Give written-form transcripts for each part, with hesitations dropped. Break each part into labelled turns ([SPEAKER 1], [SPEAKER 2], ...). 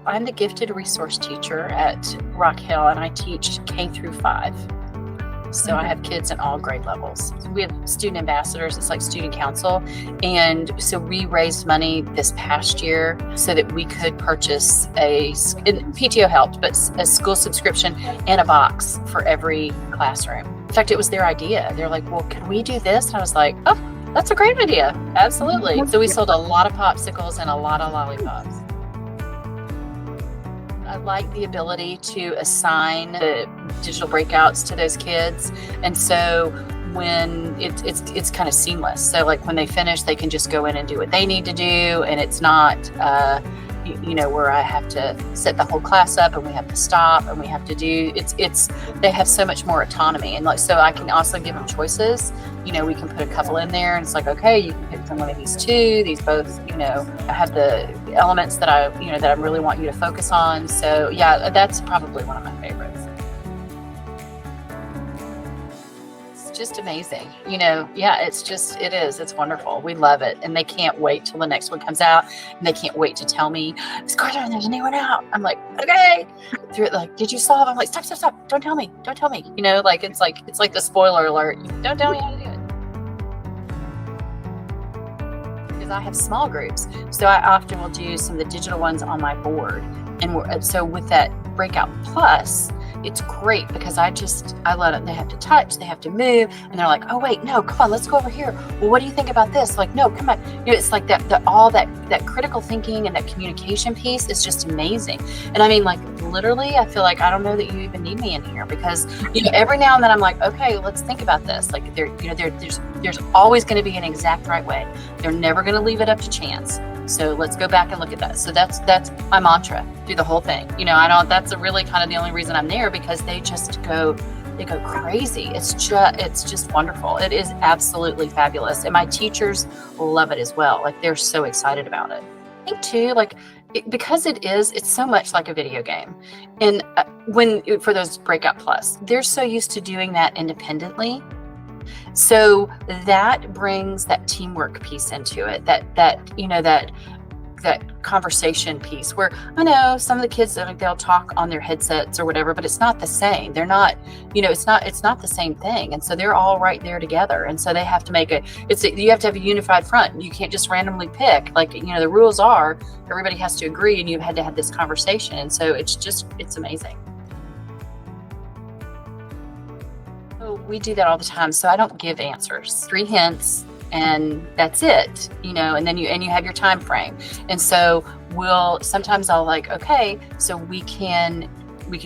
[SPEAKER 1] I'm the gifted resource teacher at Rockhill, and I teach K through 5. So I have kids in all grade levels. We have student ambassadors, it's like student council. And so we raised money this past year so that we could purchase PTO helped, but a school subscription and a box for every classroom. In fact, it was their idea. They're like, well, could we do this? And I was like, oh, that's a great idea. Absolutely. So we sold a lot of popsicles and a lot of lollipops. I like the ability to assign the digital breakouts to those kids. And so when it's kind of seamless. So like when they finish, they can just go in and do what they need to do. And it's not, where I have to set the whole class up and we have to stop and we have to do, they have so much more autonomy. And like, so I can also give them choices. We can put a couple in there and it's like, okay, you can pick from one of these two. These both, I have the elements that I really want you to focus on. So yeah, that's probably one of my favorites. Just amazing. It's wonderful. We love it. And they can't wait till the next one comes out. And they can't wait to tell me, Ms. Carthron, there's a new one out. I'm like, okay. Through it, like, did you solve? I'm like, stop. Don't tell me. It's like the spoiler alert. Don't tell me how to do it. Because I have small groups. So I often will do some of the digital ones on my board. And so with that Breakout Plus, it's great because I let them, they have to touch, they have to move, and they're like, oh wait, no, come on, let's go over here. Well, what do you think about this? Like, no, come on. It's like that critical thinking and that communication piece is just amazing. And I mean, like, literally, I feel like I don't know that you even need me in here because, every now and then I'm like, okay, let's think about this. Like there's always going to be an exact right way. They're never going to leave it up to chance. So let's go back and look at that. So that's my mantra through the whole thing. That's really kind of the only reason I'm there because they go crazy. It's just wonderful. It is absolutely fabulous. And my teachers love it as well. Like they're so excited about it. I think too, because it's so much like a video game. And for those Breakout Plus, they're so used to doing that independently. So that brings that teamwork piece into it, that conversation piece where I know some of the kids they'll talk on their headsets or whatever, but it's not the same. They're not, it's not the same thing. And so they're all right there together. And so they have to you have to have a unified front. You can't just randomly pick, the rules are everybody has to agree and you've had to have this conversation. And so it's amazing. We do that all the time. So I don't give answers. 3 hints and that's it, and then you have your time frame. And so sometimes I'll like, okay, so we can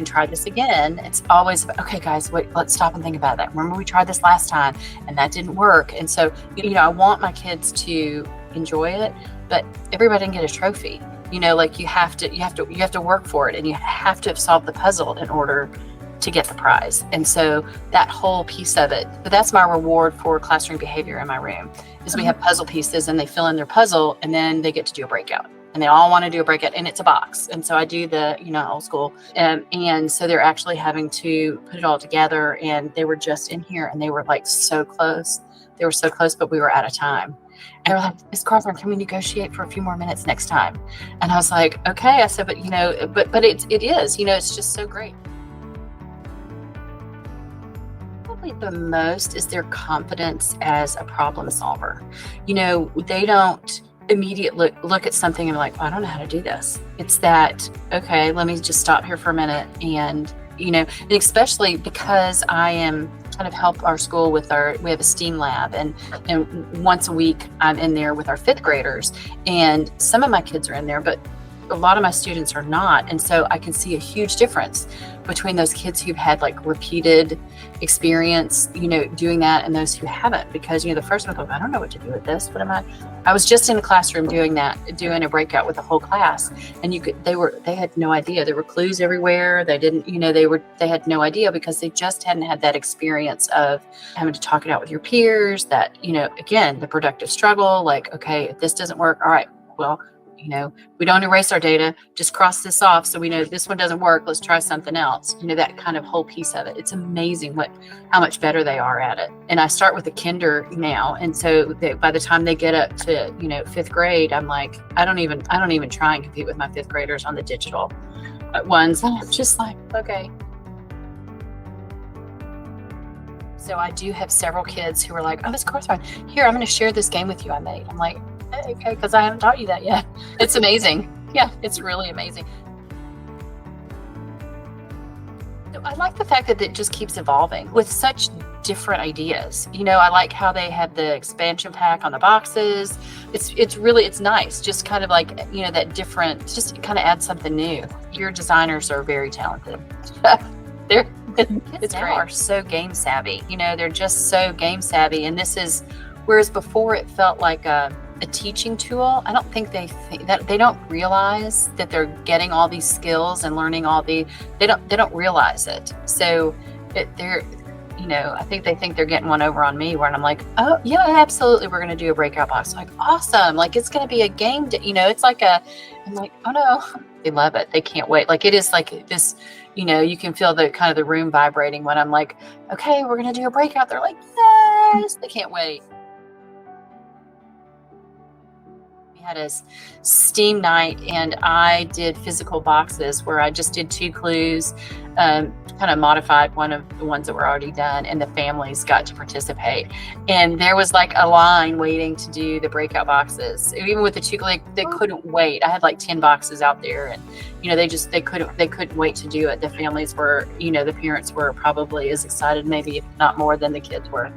[SPEAKER 1] try this again. It's always, okay, guys, wait, let's stop and think about that. Remember we tried this last time and that didn't work. And so, I want my kids to enjoy it, but everybody can get a trophy. You have to work for it and you have to have solved the puzzle in order to get the prize. And so that whole piece of it, but that's my reward for classroom behavior in my room is we have puzzle pieces and they fill in their puzzle and then they get to do a breakout and they all want to do a breakout and it's a box. And so I do the, old school. And so they're actually having to put it all together and they were just in here and they were like so close. They were so close, but we were out of time. And they were like, Ms. Carthron, can we negotiate for a few more minutes next time? And I was like, okay. I said, but but it is, it's just so great. The most is their confidence as a problem solver. They don't immediately look at something and be like, well, I don't know how to do this. It's that, okay, let me just stop here for a minute. And, and especially because I am kind of help our school with we have a STEAM lab and once a week I'm in there with our 5th graders and some of my kids are in there, but a lot of my students are not. And so I can see a huge difference between those kids who've had repeated experience, doing that and those who haven't, because, the first one goes, I don't know what to do with this. I was just in a classroom doing a breakout with the whole class and they had no idea. There were clues everywhere. They didn't, they had no idea because they just hadn't had that experience of having to talk it out with your peers that, again, the productive struggle, like, okay, if this doesn't work, all right, well, we don't erase our data, just cross this off. So we know this one doesn't work. Let's try something else. That kind of whole piece of it. It's amazing how much better they are at it. And I start with the kinder now. And so by the time they get up to, 5th grade, I'm like, I don't even try and compete with my 5th graders on the digital ones. I'm just like, okay. So I do have several kids who are like, oh, Miss Carthron, here, I'm going to share this game with you I made. I'm like, okay, because I haven't taught you that yet. It's amazing. Yeah, it's really amazing. So I like the fact that it just keeps evolving with such different ideas. I like how they have the expansion pack on the boxes. It's nice. Just kind of like, that different, just kind of add something new. Your designers are very talented. Kids now are so game savvy. They're just so game savvy. And whereas before it felt like a teaching tool, I don't think they don't realize that they're getting all these skills and learning they don't realize it. So I think they think they're getting one over on me, where I'm like, oh yeah, absolutely, we're going to do a breakout box. Like, awesome. Like, it's going to be a game, it's like I'm like, oh no, they love it. They can't wait. Like, it is like this, you can feel the kind of the room vibrating when I'm like, okay, we're going to do a breakout. They're like, yes, they can't wait. We had a STEAM night, and I did physical boxes where I just did 2 clues, kind of modified one of the ones that were already done, and the families got to participate. And there was like a line waiting to do the breakout boxes. Even with the 2, they couldn't wait. I had like 10 boxes out there, and they couldn't wait to do it. The families were, the parents were probably as excited, maybe if not more, than the kids were.